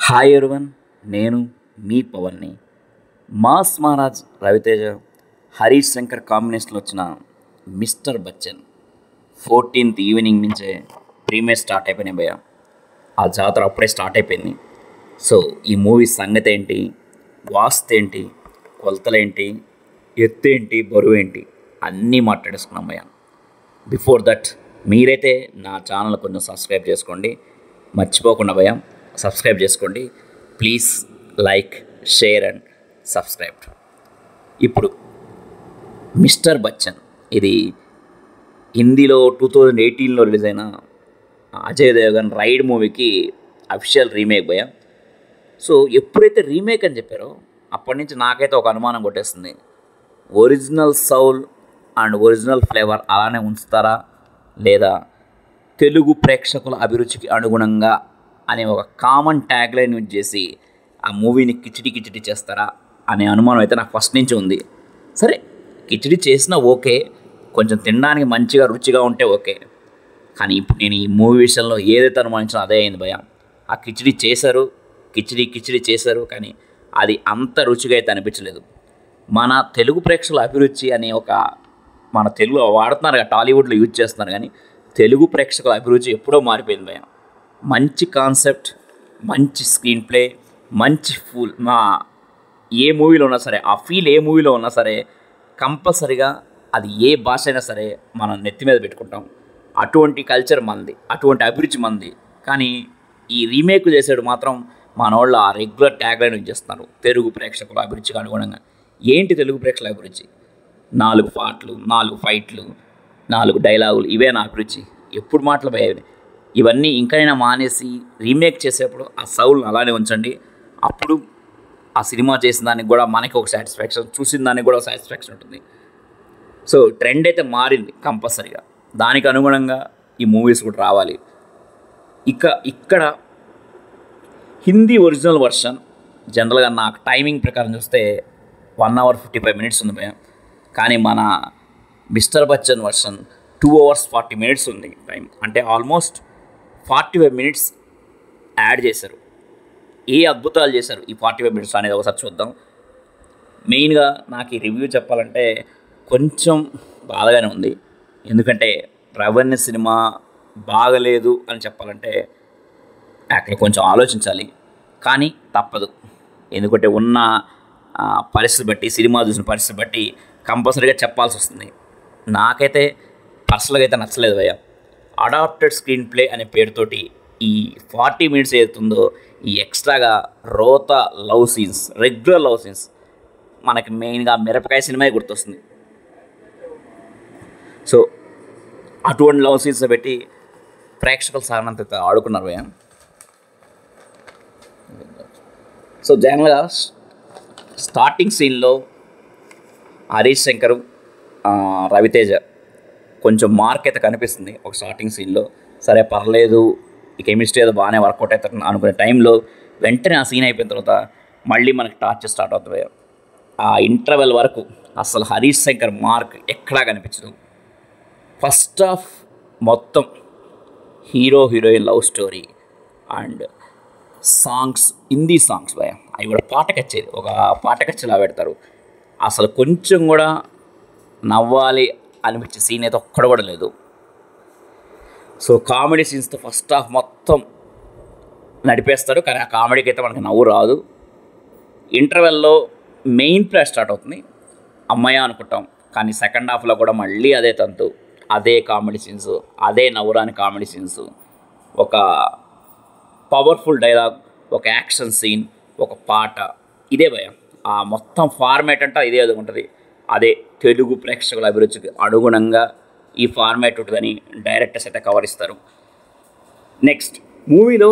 Hi everyone, నేను మీ పవన్ని. Mass Maharaj Raviteja, Harish Shankar కాంబినేషన్లో వచ్చిన మిస్టర్ బచ్చన్ 14th ఈవినింగ్ నుంచే ప్రీమియర్ స్టార్ట్ అయిపోయినాయి భయ్య. ఆ జాతర అప్పుడే స్టార్ట్ అయిపోయింది. సో ఈ మూవీ సంగతి ఏంటి, వాస్తు ఏంటి, కొలతలేంటి, ఎత్తు ఏంటి, బరువు ఏంటి అన్నీ మాట్లాడేసుకున్నాం భయ్య. బిఫోర్ దట్ మీరైతే నా ఛానల్ కొంచెం సబ్స్క్రైబ్ చేసుకోండి, మర్చిపోకుండా భయ్య. సబ్స్క్రైబ్ చేసుకోండి please. Like, share and subscribe. ఇప్పుడు మిస్టర్ బచ్చన్ ఇది హిందీలో 2018లో రిలీజ్ అయిన అజయ్ దేవగన్ రైడ్ మూవీకి అఫీషియల్ రీమేక్ భయ్య. సో ఎప్పుడైతే రీమేక్ అని చెప్పారో అప్పటి నుంచి నాకైతే ఒక అనుమానం కొట్టేస్తుంది. Original Saul and original flavour అలానే ఉంచుతారా, లేదా తెలుగు ప్రేక్షకుల అభిరుచికి అనుగుణంగా అనే ఒక కామన్ ట్యాగ్ లైన్ యూజ్ చేసి ఆ మూవీని కిచిడి చేస్తారా అనే అనుమానం అయితే నాకు ఫస్ట్ నుంచి ఉంది. సరే, కిచిడి చేసినా ఓకే, కొంచెం తినడానికి మంచిగా రుచిగా ఉంటే ఓకే. కానీ ఇప్పుడు నేను ఈ మూవీ విషయంలో ఏదైతే అనుమానించినా అదే అయింది భయ. ఆ కిచిడి చేశారు, కిచిడి చేశారు, కానీ అది అంత రుచిగా అయితే అనిపించలేదు. మన తెలుగు ప్రేక్షకుల అభిరుచి అనే ఒక మన తెలుగులో వాడుతున్నారు, టాలీవుడ్లో యూజ్ చేస్తున్నారు, కానీ తెలుగు ప్రేక్షకుల అభిరుచి ఎప్పుడో మారిపోయింది భయ. మంచి కాన్సెప్ట్, మంచి స్క్రీన్ ప్లే, మంచి ఫుల్ ఏ మూవీలో ఉన్నా సరే, ఆ ఫీల్ ఏ మూవీలో ఉన్నా సరే కంపల్సరిగా అది ఏ భాష అయినా సరే మనం నెత్తి మీద పెట్టుకుంటాం. అటువంటి కల్చర్ మనది, అటువంటి అభిరుచి మనది. కానీ ఈ రీమేక్ చేసేడు మాత్రం మన వాళ్ళు ఆ రెగ్యులర్ ట్యాగ్ లైన్ చేస్తున్నారు, తెలుగు ప్రేక్షకుల అభిరుచికి అనుగుణంగా. ఏంటి తెలుగు ప్రేక్షకుల అభిరుచి? 4 పాటలు, 4 ఫైట్లు, 4 డైలాగులు, ఇవే నా అభిరుచి. ఎప్పుడు మాటలు పోయాయి. ఇవన్నీ ఇంకైనా మానేసి రీమేక్ చేసేప్పుడు ఆ సౌల్ని అలానే ఉంచండి. అప్పుడు ఆ సినిమా చేసిన దానికి కూడా మనకి ఒక సాటిస్ఫాక్షన్, చూసిన దానికి కూడా ఒక సాటిస్ఫాక్షన్ ఉంటుంది. సో ట్రెండ్ అయితే మారింది కంపల్సరీగా, దానికి అనుగుణంగా ఈ మూవీస్ కూడా రావాలి. ఇక్కడ హిందీ ఒరిజినల్ వర్షన్ జనరల్గా నాకు టైమింగ్ ప్రకారం చూస్తే 1 hour 55 minutes ఉంది భయ. కానీ మన mister Bachchan version 2 hours 40 minutes ఉంది టైం. అంటే ఆల్మోస్ట్ 45 minutes యాడ్ చేశారు. ఏ అద్భుతాలు చేశారు ఈ 45 minutes అనేది ఒకసారి చూద్దాం. మెయిన్గా నాకు ఈ రివ్యూ చెప్పాలంటే కొంచెం బాధగానే ఉంది. ఎందుకంటే రెవెన్యూ సినిమా బాగలేదు అని చెప్పాలంటే అక్కడ కొంచెం ఆలోచించాలి. కానీ తప్పదు, ఎందుకంటే ఉన్న పరిస్థితి బట్టి, సినిమా చూసిన పరిస్థితి బట్టి కంపల్సరీగా చెప్పాల్సి వస్తుంది. నాకైతే పర్సనల్గా అయితే నచ్చలేదు భయ్య. అడాప్టెడ్ స్క్రీన్ ప్లే అనే పేరుతోటి ఈ 40 minutes ఏదైతుందో ఈ ఎక్స్ట్రాగా రోత love scenes, regular love scenes, మనకి మెయిన్గా మిరపకాయ సినిమా గుర్తొస్తుంది. సో అటువంటి లవ్ సీన్స్ పెట్టి ప్రేక్షకులు సాగనంత ఆడుకున్నారు భయ్య. సో జనరల్గా స్టార్టింగ్ సీన్లో హరీష్ శంకర్, రవితేజ కొంచెం మార్క్ అయితే కనిపిస్తుంది ఒక స్టార్టింగ్ సీన్లో. సరే పర్లేదు, ఈ కెమిస్ట్రీ ఏదో బాగానే వర్కౌట్ అవుతుంది అనుకునే టైంలో వెంటనే ఆ సీన్ అయిపోయిన తర్వాత మళ్ళీ మనకి టార్చర్ స్టార్ట్ అవుతుంది. ఆ ఇంటర్వెల్ వరకు అసలు హరీష్ శంకర్ మార్క్ ఎక్కడా కనిపించదు. ఫస్ట్ హాఫ్ మొత్తం hero heroine love story and songs, Hindi songs భయ, అవి కూడా పాట కచ్చేది, ఒక పాట కచ్చేలా పెడతారు. అసలు కొంచెం కూడా నవ్వాలి అనిపించే సీన్ అయితే ఒక్కడ కూడా లేదు. సో కామెడీ సీన్స్తో ఫస్ట్ హాఫ్ మొత్తం నడిపేస్తాడు, కానీ ఆ కామెడీకి అయితే మనకి నవ్వు రాదు. ఇంటర్వెల్లో మెయిన్ ప్లే స్టార్ట్ అవుతుంది, అమ్మాయి అనుకుంటాం, కానీ సెకండ్ హాఫ్లో కూడా మళ్ళీ అదే తంతు, అదే కామెడీ సీన్స్, అదే నవ్వురాని కామెడీ సీన్స్, ఒక పవర్ఫుల్ డైలాగ్, ఒక యాక్షన్ సీన్, ఒక పాట, ఇదే భయం. ఆ మొత్తం ఫార్మేట్ అంటే ఇదే ఉంటుంది. అదే తెలుగు ప్రేక్షకుల అభిరుచికి అనుగుణంగా ఈ ఫార్మేట్ ఉంటుందని డైరెక్టర్స్ అయితే కవర్ ఇస్తారు. నెక్స్ట్ మూవీలో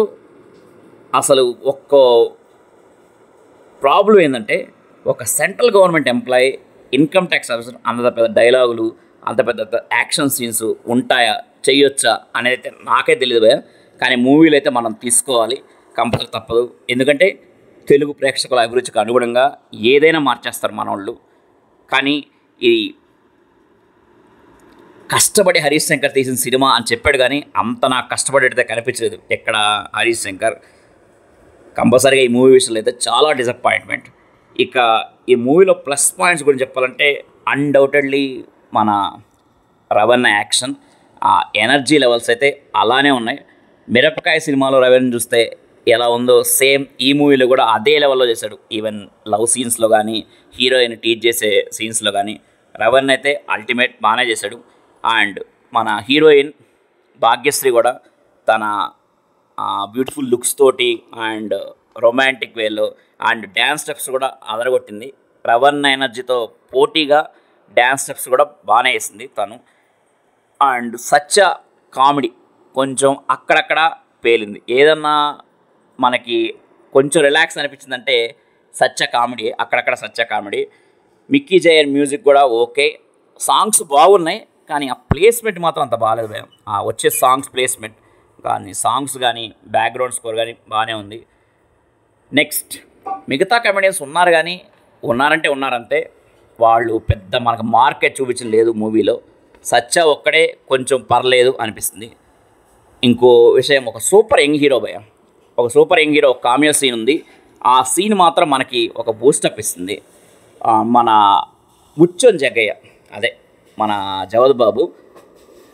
అసలు ఒక్క ప్రాబ్లం ఏంటంటే, ఒక central government employee, income tax officer, అంత పెద్ద డైలాగులు, అంత పెద్ద యాక్షన్ సీన్స్ ఉంటాయా, చేయొచ్చా అనేది అయితే నాకే తెలియదు భయ. కానీ మూవీలో అయితే మనం తీసుకోవాలి, కంపల్సరీ తప్పదు. ఎందుకంటే తెలుగు ప్రేక్షకుల అభిరుచికి అనుగుణంగా ఏదైనా మార్చేస్తారు మన వాళ్ళు. కానీ ఇది కష్టపడి హరీష్ శంకర్ తీసిన సినిమా అని చెప్పాడు, కానీ అంత నాకు కష్టపడేటైతే కనిపించలేదు ఎక్కడ హరీష్ శంకర్. కంపల్సరీగా ఈ మూవీ విషయంలో అయితే చాలా డిసప్పాయింట్మెంట్. ఇక ఈ మూవీలో ప్లస్ పాయింట్స్ గురించి చెప్పాలంటే అన్డౌటెడ్లీ మన రవణ యాక్షన్, ఆ ఎనర్జీ లెవెల్స్ అయితే అలానే ఉన్నాయి. మిరపకాయ సినిమాలో రవణ చూస్తే ఎలా ఉందో సేమ్ ఈ మూవీలో కూడా అదే లెవెల్లో చేశాడు. ఈవెన్ లవ్ సీన్స్లో కానీ, హీరోయిన్ టీచ్ చేసే సీన్స్లో కానీ రవణ అయితే అల్టిమేట్ బాగానే చేశాడు. అండ్ మన హీరోయిన్ భాగ్యశ్రీ కూడా తన బ్యూటిఫుల్ లుక్స్ తోటి అండ్ రొమాంటిక్ వేలో అండ్ డ్యాన్స్ స్టెప్స్ కూడా అదరగొట్టింది. రవణ ఎనర్జీతో పోటీగా డ్యాన్స్ స్టెప్స్ కూడా బాగానే వేసింది తను. అండ్ సత్య కామెడీ కొంచెం అక్కడక్కడ పేలింది. ఏదన్నా మనకి కొంచెం రిలాక్స్ అనిపించిందంటే సత్య కామెడీ, అక్కడక్కడ సత్య కామెడీ. మిక్కీ జయన్ మ్యూజిక్ కూడా ఓకే, సాంగ్స్ బాగున్నాయి కానీ ఆ ప్లేస్మెంట్ మాత్రం అంత బాగాలేదు భయం. వచ్చే సాంగ్స్ ప్లేస్మెంట్ కానీ, సాంగ్స్ కానీ, బ్యాక్గ్రౌండ్ స్కోర్ కానీ బాగానే ఉంది. నెక్స్ట్ మిగతా కమెడియన్స్ ఉన్నారు కానీ ఉన్నారంటే ఉన్నారంతే, వాళ్ళు పెద్ద మనకు మార్కెట్ చూపించడం లేదు మూవీలో. సత్య ఒక్కడే కొంచెం పర్లేదు అనిపిస్తుంది. ఇంకో విషయం, ఒక సూపర్ యంగ్ హీరో భయ, ఒక super young hero cameo scene ఉంది. ఆ సీన్ మాత్రం మనకి ఒక బూస్టప్ ఇస్తుంది. మన ముచ్చన్ జగ్గయ్య, అదే మన జవద్ బాబు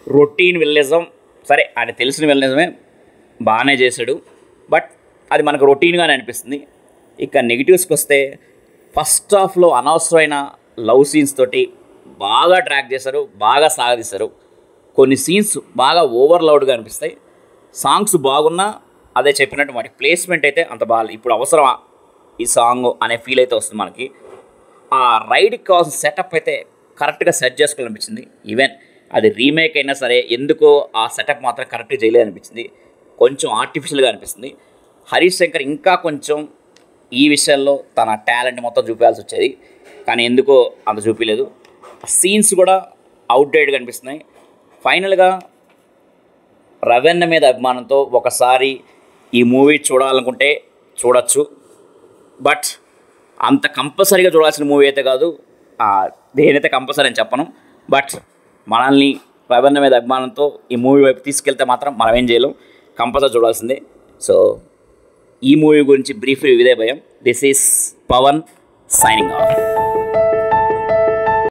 రొటీన్ విల్లిజం, సరే ఆయన తెలిసిన విల్లిజమే బాగానే చేశాడు, బట్ అది మనకు రొటీన్గానే అనిపిస్తుంది. ఇక నెగిటివ్స్కి వస్తే ఫస్ట్ హాఫ్లో అనవసరమైన లవ్ సీన్స్ తోటి బాగా ట్రాక్ చేశారు, బాగా సాగదీశారు. కొన్ని సీన్స్ బాగా ఓవర్లౌడ్గా అనిపిస్తాయి. సాంగ్స్ బాగున్నా అదే చెప్పినట్టు మరి ప్లేస్మెంట్ అయితే అంత బాగాలేదు. ఇప్పుడు అవసరమా ఈ సాంగ్ అనే ఫీల్ అయితే వస్తుంది మనకి. ఆ రైడ్కి కావాల్సిన సెటప్ అయితే కరెక్ట్గా సెట్ చేసుకోవాలనిపించింది. ఈవెన్ అది రీమేక్ అయినా సరే ఎందుకో ఆ సెటప్ మాత్రం కరెక్ట్గా చేయలేదు అనిపించింది, కొంచెం ఆర్టిఫిషియల్గా అనిపిస్తుంది. హరీష్ శంకర్ ఇంకా కొంచెం ఈ విషయంలో తన టాలెంట్ మొత్తం చూపించాల్సి వచ్చేది, కానీ ఎందుకో అంత చూపించలేదు. సీన్స్ కూడా అవుట్డేట్గా అనిపిస్తున్నాయి. ఫైనల్గా రవణ మీద అభిమానంతో ఒకసారి ఈ మూవీ చూడాలనుకుంటే చూడొచ్చు, బట్ అంత కంపల్సరీగా చూడాల్సిన మూవీ అయితే కాదు. దేనైతే కంపల్సరీ అని చెప్పను, బట్ మనల్ని రవణ మీద అభిమానంతో ఈ మూవీ వైపు తీసుకెళ్తే మాత్రం మనం ఏం చేయలేం, కంపల్సరీ చూడాల్సిందే. సో ఈ మూవీ గురించి బ్రీఫ్లీ ఇదే భయం. This is Pawan signing of.